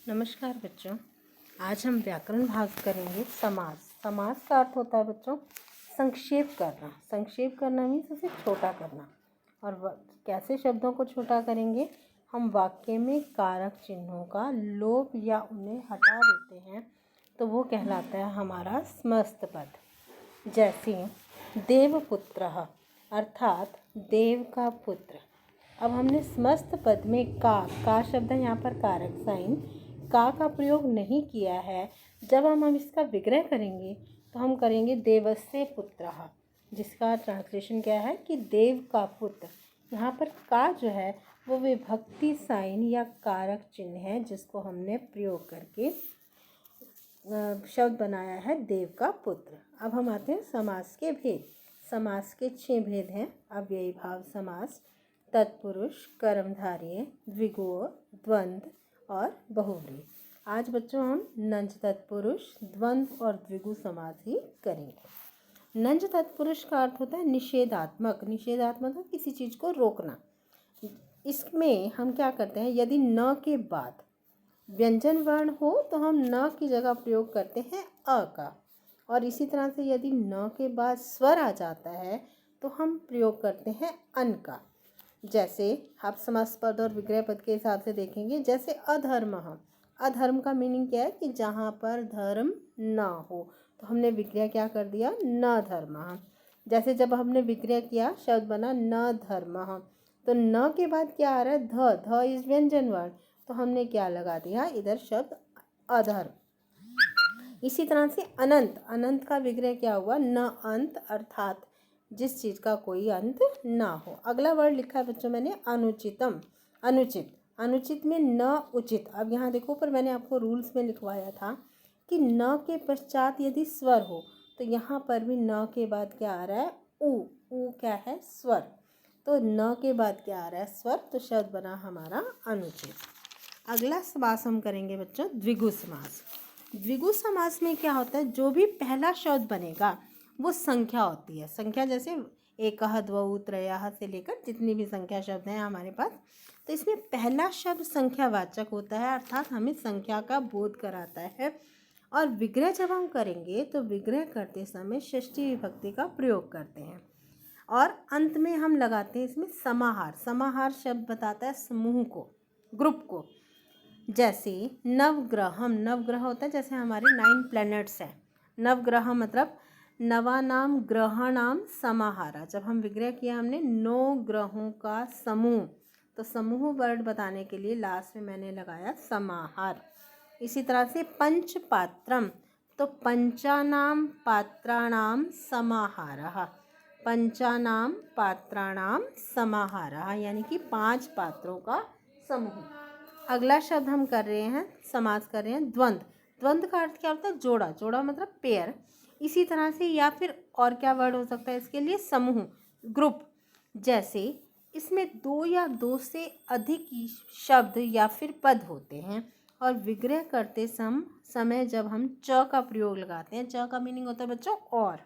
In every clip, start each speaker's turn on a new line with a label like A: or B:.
A: नमस्कार बच्चों। आज हम व्याकरण भाग करेंगे समास। समास का अर्थ होता है बच्चों संक्षेप करना। संक्षेप करना मीन्स उसे छोटा करना। और कैसे शब्दों को छोटा करेंगे? हम वाक्य में कारक चिन्हों का लोप या उन्हें हटा देते हैं तो वो कहलाता है हमारा समस्त पद। जैसे देवपुत्रः अर्थात देव का पुत्र। अब हमने समस्त पद में का शब्द है, यहाँ पर कारक साइन का प्रयोग नहीं किया है। जब हम इसका विग्रह करेंगे तो हम करेंगे देवस्य पुत्रः, जिसका ट्रांसलेशन क्या है कि देव का पुत्र। यहाँ पर का जो है वो विभक्ति साइन या कारक चिन्ह है जिसको हमने प्रयोग करके शब्द बनाया है देव का पुत्र। अब हम आते हैं समास के भेद। समास के 6 भेद हैं। अव्ययी भाव समास, तत्पुरुष, कर्मधारय, द्विगु, द्वंद्व और बहुव्रीहि। आज बच्चों हम नंज तत्पुरुष, द्वंद्व और द्विगु समास ही करेंगे। नंज तत्पुरुष का अर्थ होता है निषेधात्मक। निषेधात्मक किसी चीज़ को रोकना। इसमें हम क्या करते हैं, यदि न के बाद व्यंजन वर्ण हो तो हम न की जगह प्रयोग करते हैं अ का, और इसी तरह से यदि न के बाद स्वर आ जाता है तो हम प्रयोग करते हैं अन का। जैसे आप समास पद और विग्रह पद के हिसाब से देखेंगे। जैसे अधर्मः, अधर्म का मीनिंग क्या है कि जहाँ पर धर्म ना हो, तो हमने विग्रह क्या कर दिया, न धर्मः। जैसे जब हमने विग्रह किया शब्द बना न धर्मः, तो न के बाद क्या आ रहा है, ध इज व्यंजन वर्ण, तो हमने क्या लगा दिया इधर शब्द अधर्म। इसी तरह से अनंत, अनंत का विग्रह क्या हुआ, न अंत, अर्थात जिस चीज़ का कोई अंत ना हो। अगला वर्ड लिखा है बच्चों मैंने अनुचितम, अनुचित। अनुचित में न उचित। अब यहाँ देखो पर मैंने आपको रूल्स में लिखवाया था कि न के पश्चात यदि स्वर हो तो यहाँ पर भी न के बाद क्या आ रहा है, ऊ क्या है, स्वर। तो न के बाद क्या आ रहा है, स्वर, तो शब्द बना हमारा अनुचित। अगला समास हम करेंगे बच्चों द्विगु समास। द्विगु समास में क्या होता है, जो भी पहला शब्द बनेगा वो संख्या होती है। संख्या जैसे एकः द्वौ त्रयः से लेकर जितनी भी संख्या शब्द हैं हमारे पास, तो इसमें पहला शब्द संख्यावाचक होता है, अर्थात हमें संख्या का बोध कराता है। और विग्रह जब हम करेंगे तो विग्रह करते समय षष्ठी विभक्ति का प्रयोग करते हैं। और अंत में हम लगाते हैं इसमें समाहार। समाहार शब्द बताता है समूह को, ग्रुप को। जैसे नवग्रहम, नवग्रह होता है जैसे हमारे 9 प्लैनेट्स हैं। नवग्रह मतलब नवानाम ग्रहाणाम समाहारा। जब हम विग्रह किया हमने 9 ग्रहों का समूह, तो समूह वर्ड बताने के लिए लास्ट में मैंने लगाया समाहार। इसी तरह से पंचपात्रम, तो पंचानाम पात्राणाम समाहारः। पंचानाम पात्राणाम समाहारः यानी कि 5 पात्रों का समूह। अगला शब्द हम कर रहे हैं, समास कर रहे हैं द्वंद्व। द्वंद्व का अर्थ क्या होता है, जोड़ा। जोड़ा मतलब पेयर। इसी तरह से या फिर और क्या वर्ड हो सकता है इसके लिए, समूह, ग्रुप। जैसे इसमें 2 या 2 से अधिक शब्द या फिर पद होते हैं और विग्रह करते समय जब हम च का प्रयोग लगाते हैं, च का मीनिंग होता है बच्चों और।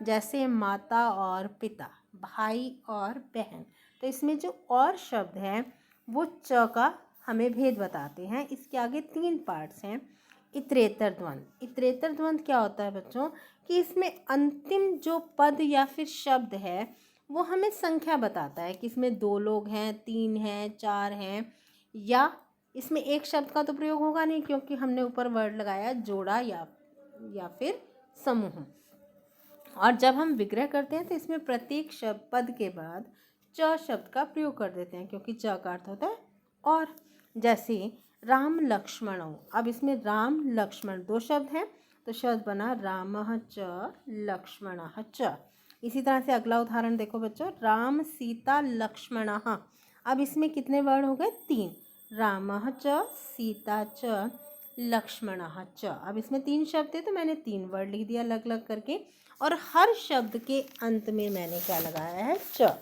A: जैसे माता और पिता, भाई और बहन, तो इसमें जो और शब्द हैं वो च का हमें भेद बताते हैं। इसके आगे 3 पार्ट्स हैं। इतरेतर द्वंद्व। इतरेतर द्वंद्व क्या होता है बच्चों कि इसमें अंतिम जो पद या फिर शब्द है वो हमें संख्या बताता है कि इसमें 2 लोग हैं, 3 हैं, 4 हैं, या इसमें एक शब्द का तो प्रयोग होगा नहीं क्योंकि हमने ऊपर वर्ड लगाया जोड़ा या फिर समूह। और जब हम विग्रह करते हैं तो इसमें प्रत्येक शब्द पद के बाद च शब्द का प्रयोग कर देते हैं क्योंकि च का अर्थ होता है और। जैसे राम लक्ष्मणौ, अब इसमें राम लक्ष्मण 2 शब्द हैं तो शब्द बना रामः च लक्ष्मणः च। इसी तरह से अगला उदाहरण देखो बच्चों, राम सीता लक्ष्मणः। अब इसमें कितने वर्ड हो गए, 3। रामः च सीता च लक्ष्मणः च। अब इसमें 3 शब्द थे तो मैंने 3 वर्ड लिख दिया अलग अलग करके, और हर शब्द के अंत में मैंने क्या लगाया है, च।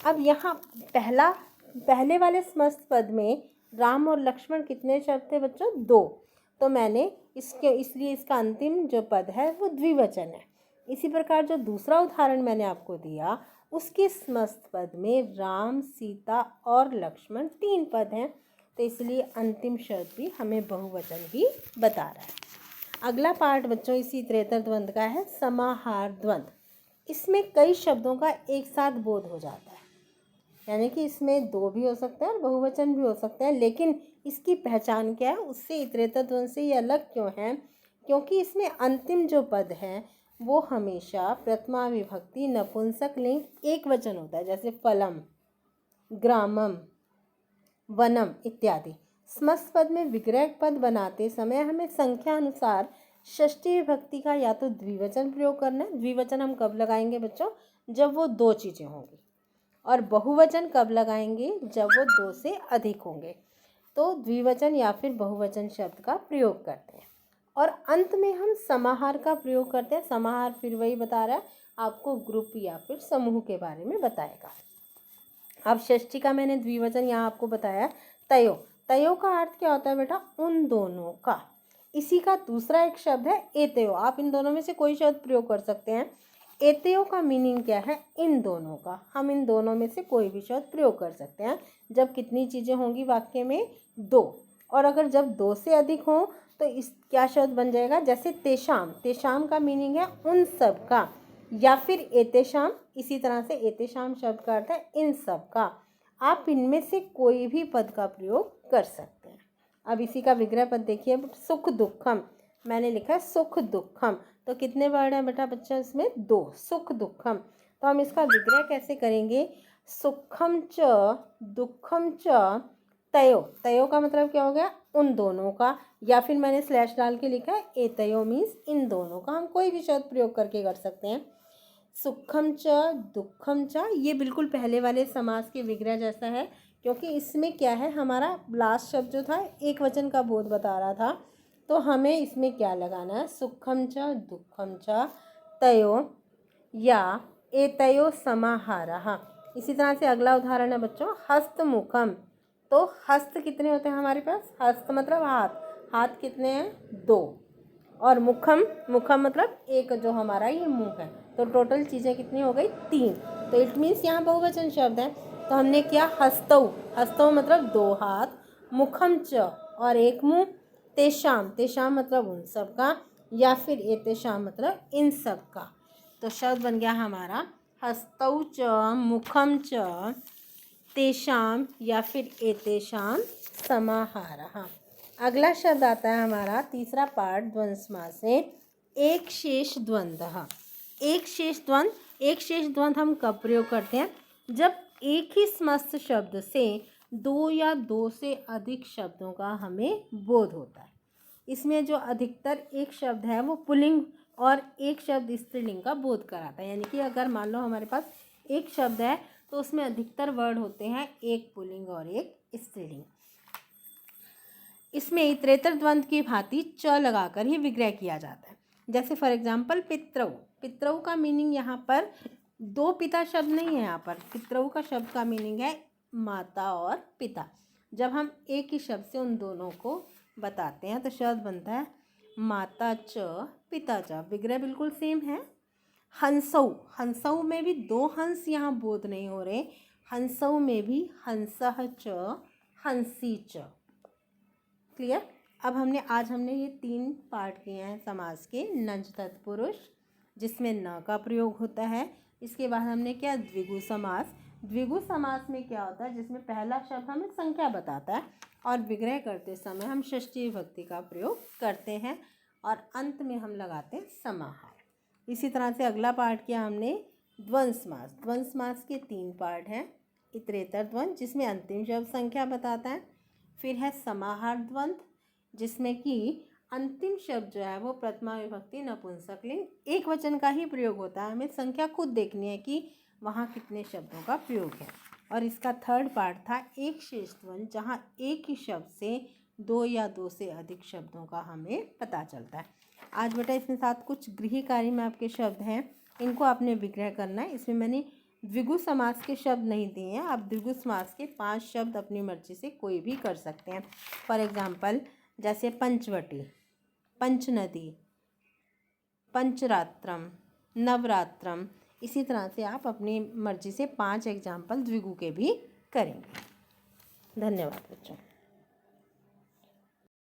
A: अब यहाँ पहले वाले समस्त पद में राम और लक्ष्मण कितने शब्द थे बच्चों, 2। तो मैंने इसलिए इसका अंतिम जो पद है वो द्विवचन है। इसी प्रकार जो दूसरा उदाहरण मैंने आपको दिया उसके समस्त पद में राम, सीता और लक्ष्मण 3 पद हैं, तो इसलिए अंतिम शब्द भी हमें बहुवचन ही बता रहा है। अगला पार्ट बच्चों इसी इतरेतर द्वंद्व का है समाहार द्वंद्व। इसमें कई शब्दों का एक साथ बोध हो जाता है, यानी कि इसमें दो भी हो सकते हैं और बहुवचन भी हो सकते हैं, लेकिन इसकी पहचान क्या है, उससे इतरेतर द्वंद्व से ये अलग क्यों है? क्योंकि इसमें अंतिम जो पद है वो हमेशा प्रथमा विभक्ति नपुंसक लिंग एक वचन होता है, जैसे फलम, ग्रामम, वनम इत्यादि। समस्त पद में विग्रह पद बनाते समय हमें संख्या अनुसार षष्ठी विभक्ति का या तो द्विवचन प्रयोग करना है। द्विवचन हम कब लगाएंगे बच्चों? जब वो दो चीज़ें होंगी। और बहुवचन कब लगाएंगे? जब वो दो से अधिक होंगे। तो द्विवचन या फिर बहुवचन शब्द का प्रयोग करते हैं। और अंत में हम समाहार का प्रयोग करते हैं। समाहार फिर वही बता रहा है आपको, ग्रुप या फिर समूह के बारे में बताएगा। अब षष्ठी का मैंने द्विवचन यहाँ आपको बताया, तयो। तयो का अर्थ क्या होता है बेटा? उन दोनों का। इसी का दूसरा एक शब्द है एतयो। आप इन दोनों में से कोई शब्द प्रयोग कर सकते हैं। एतयो का मीनिंग क्या है? इन दोनों का। हम इन दोनों में से कोई भी शब्द प्रयोग कर सकते हैं। जब कितनी चीज़ें होंगी वाक्य में? दो। और अगर जब दो से अधिक हों तो इस क्या शब्द बन जाएगा? जैसे तेषाम। तेषाम का मीनिंग है उन सब का, या फिर एतेषाम। इसी तरह से एतेषाम शब्द का अर्थ है इन सब का। आप इनमें से कोई भी पद का प्रयोग कर सकते हैं। अब इसी का विग्रह पद देखिए, सुख दुखम। मैंने लिखा है सुख दुखम, तो कितने वर्ड हैं बेटा बच्चा इसमें? दो। सुख दुखम। तो हम इसका विग्रह कैसे करेंगे? सुखम च दुखम च तयो। तयो का मतलब क्या हो गया? उन दोनों का। या फिर मैंने स्लैश डाल के लिखा है एतयो मीन्स इन दोनों का। हम कोई भी शब्द प्रयोग करके कर सकते हैं। सुखम च दुखम च, ये बिल्कुल पहले वाले समास के विग्रह जैसा है, क्योंकि इसमें क्या है, हमारा लास्ट शब्द जो था एक वचन का बोध बता रहा था। तो हमें इसमें क्या लगाना है? सुखम च दुखम च तयो या एतयो समाहारः। इसी तरह से अगला उदाहरण है बच्चों हस्तमुखम। तो हस्त कितने होते हैं हमारे पास? हस्त मतलब हाथ। हाथ कितने हैं? दो। और मुखम, मुखम मतलब एक जो हमारा ये मुंह है। तो टोटल चीज़ें कितनी हो गई? तीन। तो इट मीन्स यहाँ बहुवचन शब्द है। तो हमने किया हस्तौ। हस्तौ मतलब दो हाथ, मुखम च और एक मुंह, तेषाम, तेषाम मतलब उन सब का, या फिर एतेषाम मतलब इन सब का। तो शब्द बन गया हमारा हस्तौ च मुखम च तेषाम या फिर एतेषाम समाहारः। अगला शब्द आता है हमारा तीसरा पार्ट द्वंद्व समास से, एक शेष द्वंद्व। एक शेष द्वंद्व, एक शेष द्वंद्व हम कब प्रयोग करते हैं? जब एक ही समस्त शब्द से दो या दो से अधिक शब्दों का हमें बोध होता है। इसमें जो अधिकतर एक शब्द है वो पुल्लिंग और एक शब्द स्त्रीलिंग का बोध कराता है। यानी कि अगर मान लो हमारे पास एक शब्द है तो उसमें अधिकतर वर्ड होते हैं एक पुल्लिंग और एक स्त्रीलिंग। इसमें इतरेतर द्वंद्व की भांति च लगाकर ही विग्रह किया जाता है। जैसे फॉर एग्जाम्पल पितरऊ। पितरऊ का मीनिंग यहाँ पर दो पिता शब्द नहीं है। यहाँ पर पितरऊ का शब्द का मीनिंग है माता और पिता। जब हम एक ही शब्द से उन दोनों को बताते हैं तो शब्द बनता है माता च पिता च। विग्रह बिल्कुल सेम है। हंसऊ, हंसऊ में भी दो हंस यहाँ बोध नहीं हो रहे। हंसऊ में भी हंसः च हंसी च। क्लियर? अब आज हमने ये तीन पार्ट किए हैं समास के। नंज तत्पुरुष जिसमें न का प्रयोग होता है। इसके बाद हमने क्या? द्विगु समास। द्विगु समास में क्या होता है? जिसमें पहला शब्द हमें संख्या बताता है और विग्रह करते समय हम षष्ठी विभक्ति का प्रयोग करते हैं और अंत में हम लगाते हैं समाहार। इसी तरह से अगला पार्ट किया हमने द्वंद्व समास। द्वंद्व समास के तीन पार्ट हैं। इतरेतर द्वंद्व जिसमें अंतिम शब्द संख्या बताता है। फिर है समाहार द्वंद्व जिसमें कि अंतिम शब्द जो है वो प्रथमा विभक्ति नपुंसक लिंग एक वचन का ही प्रयोग होता है। हमें संख्या खुद देखनी है कि वहाँ कितने शब्दों का प्रयोग है। और इसका थर्ड पार्ट था एक शेष द्वंद्व, जहाँ एक ही शब्द से दो या दो से अधिक शब्दों का हमें पता चलता है। आज बेटा इसमें साथ कुछ गृह कार्य में आपके शब्द हैं, इनको आपने विग्रह करना है। इसमें मैंने द्विगु समास के शब्द नहीं दिए हैं। आप द्विगु समास के 5 शब्द अपनी मर्जी से कोई भी कर सकते हैं। फॉर एग्जाम्पल जैसे पंचवटी, पंचनदी, पंचरात्रम, नवरात्रम। इसी तरह से आप अपनी मर्जी से 5 एग्जाम्पल द्विगु के भी करेंगे। धन्यवाद बच्चों।